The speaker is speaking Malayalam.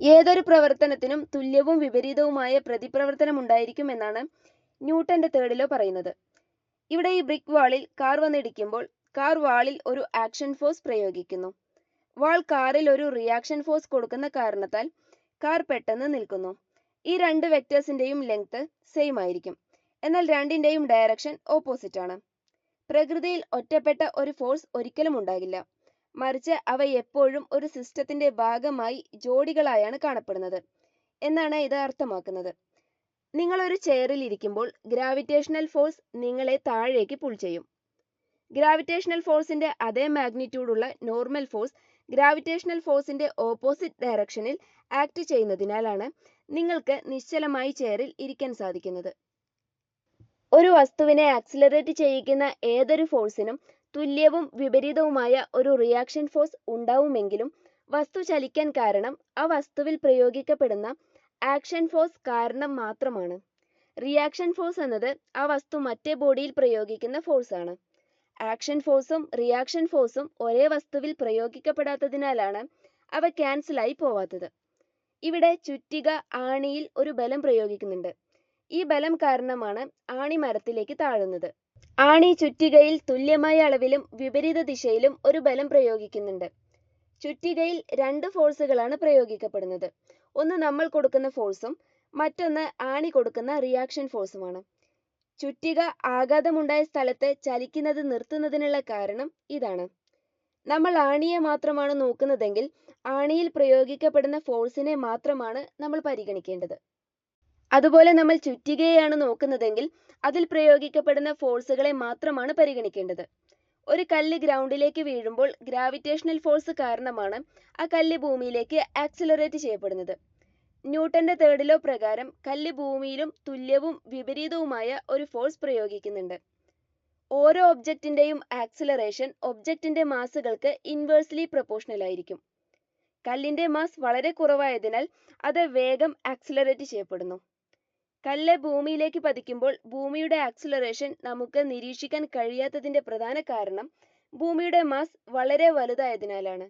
ഏതൊരു പ്രവർത്തനത്തിനും തുല്യവും വിപരീതവുമായ പ്രതിപ്രവർത്തനം ഉണ്ടായിരിക്കുമെന്നാണ് ന്യൂട്ടന്റെ തേർഡ് ലോ പറയുന്നത്. ഇവിടെ ഈ ബ്രിക്ക് വാളിൽ കാർ വന്നിടിക്കുമ്പോൾ കാർ വാളിൽ ഒരു ആക്ഷൻ ഫോഴ്സ് പ്രയോഗിക്കുന്നു. വാൾ കാറിൽ ഒരു റിയാക്ഷൻ ഫോഴ്സ് കൊടുക്കുന്ന കാരണത്താൽ കാർ പെട്ടെന്ന് നിൽക്കുന്നു. ഈ രണ്ട് വെക്ടേഴ്സിന്റെയും ലെങ്ത് സെയിം ആയിരിക്കും, എന്നാൽ രണ്ടിന്റെയും ഡയറക്ഷൻ ഓപ്പോസിറ്റ് ആണ്. പ്രകൃതിയിൽ ഒറ്റപ്പെട്ട ഒരു ഫോഴ്സ് ഒരിക്കലും ഉണ്ടാകില്ല, മറിച്ച് അവ എപ്പോഴും ഒരു സിസ്റ്റത്തിന്റെ ഭാഗമായി ജോഡികളായാണ് കാണപ്പെടുന്നത് എന്നാണ് ഇത് അർത്ഥമാക്കുന്നത്. നിങ്ങൾ ഒരു ചെയറിൽ ഇരിക്കുമ്പോൾ ഗ്രാവിറ്റേഷണൽ ഫോഴ്സ് നിങ്ങളെ താഴേക്ക് പുൾ ചെയ്യും. ഗ്രാവിറ്റേഷണൽ ഫോഴ്സിന്റെ അതേ മാഗ്നിറ്റ്യൂഡുള്ള നോർമൽ ഫോഴ്സ് ഗ്രാവിറ്റേഷണൽ ഫോഴ്സിന്റെ ഓപ്പോസിറ്റ് ഡയറക്ഷനിൽ ആക്ട് ചെയ്യുന്നതിനാലാണ് നിങ്ങൾക്ക് നിശ്ചലമായി ചെയറിൽ ഇരിക്കാൻ സാധിക്കുന്നത്. ഒരു വസ്തുവിനെ ആക്സിലറേറ്റ് ചെയ്യിക്കുന്ന ഏതൊരു ഫോഴ്സിനും തുല്യവും വിപരീതവുമായ ഒരു റിയാക്ഷൻ ഫോഴ്സ് ഉണ്ടാവുമെങ്കിലും വസ്തു ചലിക്കാൻ കാരണം ആ വസ്തുവിൽ പ്രയോഗിക്കപ്പെടുന്ന ആക്ഷൻ ഫോഴ്സ് കാരണം മാത്രമാണ്. റിയാക്ഷൻ ഫോഴ്സ് എന്നത് ആ വസ്തു മറ്റേ ബോഡിയിൽ പ്രയോഗിക്കുന്ന ഫോഴ്സ് ആണ്. ആക്ഷൻ ഫോഴ്സും റിയാക്ഷൻ ഫോഴ്സും ഒരേ വസ്തുവിൽ പ്രയോഗിക്കപ്പെടാത്തതിനാലാണ് അവ ക്യാൻസലായി പോവാത്തത്. ഇവിടെ ചുറ്റിക ആണിയിൽ ഒരു ബലം പ്രയോഗിക്കുന്നുണ്ട്. ഈ ബലം കാരണമാണ് ആണി മരത്തിലേക്ക് താഴുന്നത്. ആണി ചുറ്റികയിൽ തുല്യമായ അളവിലും വിപരീത ദിശയിലും ഒരു ബലം പ്രയോഗിക്കുന്നുണ്ട്. ചുറ്റികയിൽ രണ്ട് ഫോഴ്സുകളാണ് പ്രയോഗിക്കപ്പെടുന്നത്. ഒന്ന് നമ്മൾ കൊടുക്കുന്ന ഫോഴ്സും മറ്റൊന്ന് ആണി കൊടുക്കുന്ന റിയാക്ഷൻ ഫോഴ്സുമാണ്. ചുറ്റിക ആഘാതമുണ്ടായ സ്ഥലത്ത് ചലിക്കുന്നത് നിർത്തുന്നതിനുള്ള കാരണം ഇതാണ്. നമ്മൾ ആണിയെ മാത്രമാണ് നോക്കുന്നതെങ്കിൽ ആണിയിൽ പ്രയോഗിക്കപ്പെടുന്ന ഫോഴ്സിനെ മാത്രമാണ് നമ്മൾ പരിഗണിക്കേണ്ടത്. അതുപോലെ നമ്മൾ ചുറ്റികയെയാണ് നോക്കുന്നതെങ്കിൽ അതിൽ പ്രയോഗിക്കപ്പെടുന്ന ഫോഴ്സുകളെ മാത്രമാണ് പരിഗണിക്കേണ്ടത്. ഒരു കല്ല് ഗ്രൗണ്ടിലേക്ക് വീഴുമ്പോൾ ഗ്രാവിറ്റേഷണൽ ഫോഴ്സ് കാരണമാണ് ആ കല്ല് ഭൂമിയിലേക്ക് ആക്സിലറേറ്റ് ചെയ്യപ്പെടുന്നത്. ന്യൂട്ടന്റെ തേർഡ് ലോ പ്രകാരം കല്ല് ഭൂമിയിലും തുല്യവും വിപരീതവുമായ ഒരു ഫോഴ്സ് പ്രയോഗിക്കുന്നുണ്ട്. ഓരോ ഒബ്ജക്റ്റിന്റെയും ആക്സിലറേഷൻ ഒബ്ജക്റ്റിന്റെ മാസുകൾക്ക് ഇൻവേഴ്സ്ലി പ്രൊപ്പോർഷണൽ ആയിരിക്കും. കല്ലിന്റെ മാസ് വളരെ കുറവായതിനാൽ അത് വേഗം ആക്സിലറേറ്റ് ചെയ്യപ്പെടുന്നു. കല്ല് ഭൂമിയിലേക്ക് പതിക്കുമ്പോൾ ഭൂമിയുടെ ആക്സിലറേഷൻ നമുക്ക് നിരീക്ഷിക്കാൻ കഴിയാത്തതിന്റെ പ്രധാന കാരണം ഭൂമിയുടെ മാസ് വളരെ വലുതായതിനാലാണ്.